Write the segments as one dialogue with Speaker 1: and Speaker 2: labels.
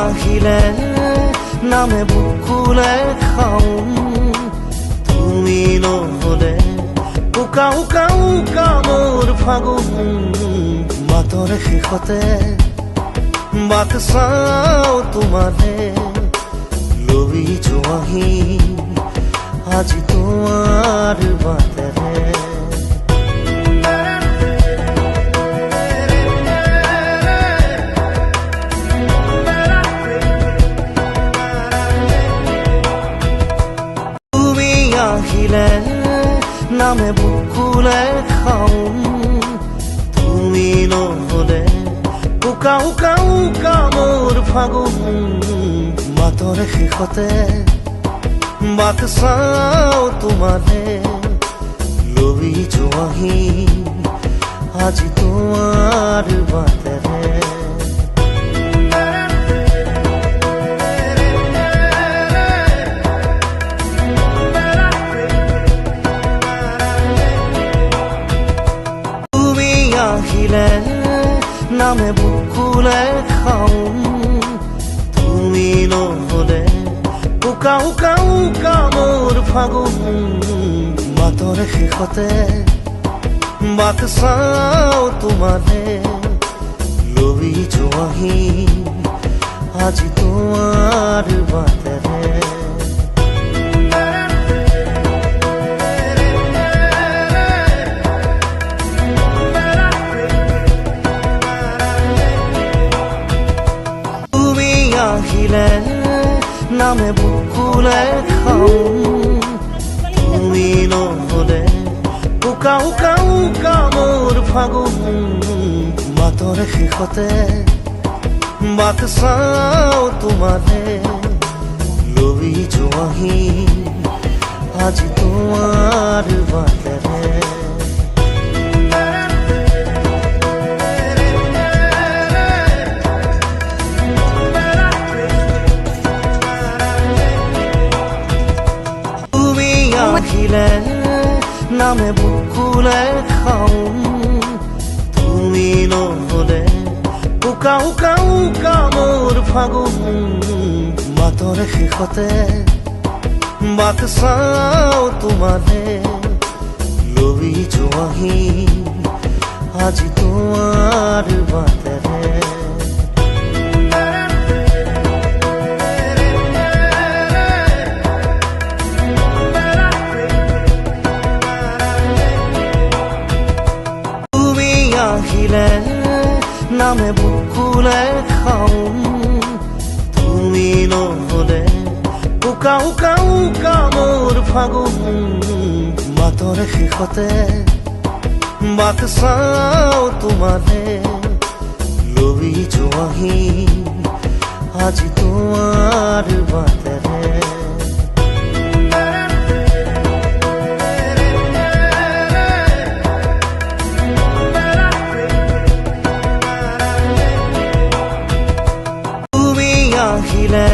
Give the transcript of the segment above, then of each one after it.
Speaker 1: আহিলে নামে বুকুলে খাওঁ তুমি নহলে উকা উকা উকা মোৰ ফাগুন বাটৰে শেষতে বাট চাওঁ তোমাৰে লৈ যোৱাহি আজি তোমাৰ বাটেৰে আহিলে নামে বুকুলে খাওঁ তুমি নহলে উকা উকা উকা মোৰ ফাগুন বাটৰে শেষতে বাট চাওঁ তোমাৰে লৈ যোৱাহি আজি তোমাৰ বাটেৰে আহিলে নামে বুকুলে খাওঁ তুমি নহলে উকা উকা উকা মোৰ ফাগুন বাটৰে শেষতে বাট চাওঁ তোমাৰে লৈ যোৱাহি আজি তোমাৰ বাটেৰে আহিলে নামে বুকুলে খাওঁ তুমি নহলে উকা উকা উকা মোৰ ফাগুন বাটৰে শেষতে বাট চাওঁ তোমাৰে লৈ যোৱাহি আজি তোমাৰ বাটেৰে আহিলে নামে বুকুলে খাওঁ তুমি নহলে উকা উকা উকা মোৰ ফাগুন বাটৰে শেষতে বাট চাওঁ তোমাৰে লৈ যোৱাহি আজি তোমাৰ বাটেৰে আহিলে নামে বুকুলে খাওঁ তুমি নহলে উকা উকা উকা মোৰ ফাগুন বাটৰে শেষতে বাট চাওঁ তোমাৰে লৈ যোৱাহি আজি তোমাৰ বাটেৰে আহিলে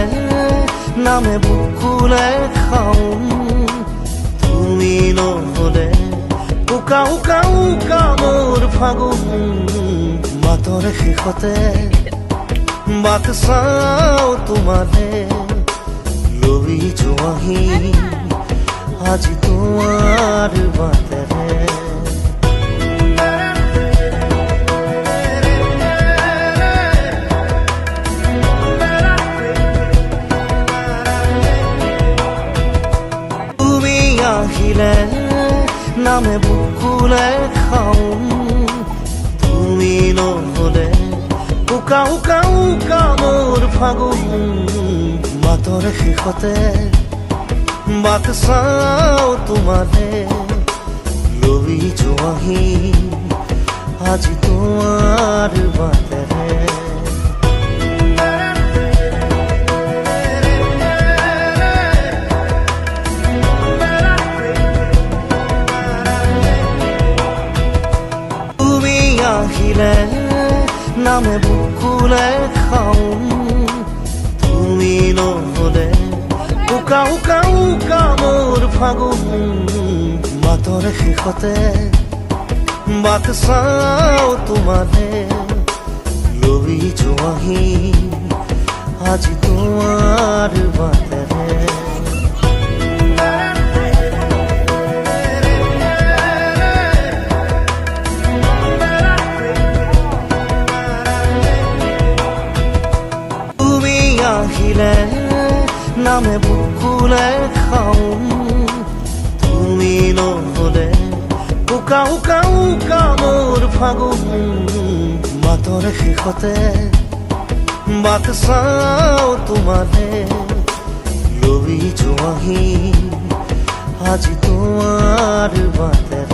Speaker 1: নামে বুকুলে খাওঁ তুমি নহলে উকা উকা উকা মোৰ ফাগুন বাটৰে শেষতে বাট চাওঁ তোমাৰে লৈ যোৱাহি আজি তোমাৰ বাটেৰে আহিলে নামে বুকুলে খাওঁ তুমি নহলে উকা উকা উকা মোৰ ফাগুন বাটৰে শেষতে বাট চাওঁ তোমাৰে লৈ যোৱাহি আজি তোমাৰ বাটেৰে আহিলে নামে বুকুলে খাওঁ তুমি নহলে উকা উকা উকা মোৰ ফাগুন বাটৰে শেষতে বাট চাওঁ তোমাৰে লৈ যোৱাহি আজি তোমাৰ বাটেৰে তুমি আহিলে নামে বুকুলে খাওঁ তুমি নহলে উকা উকা উকা মোৰ ফাগুন মাতৰ শেষতে বাট চাওঁ তোমালে লৈ যোৱাহি আজি তোমাৰ বাটেৰে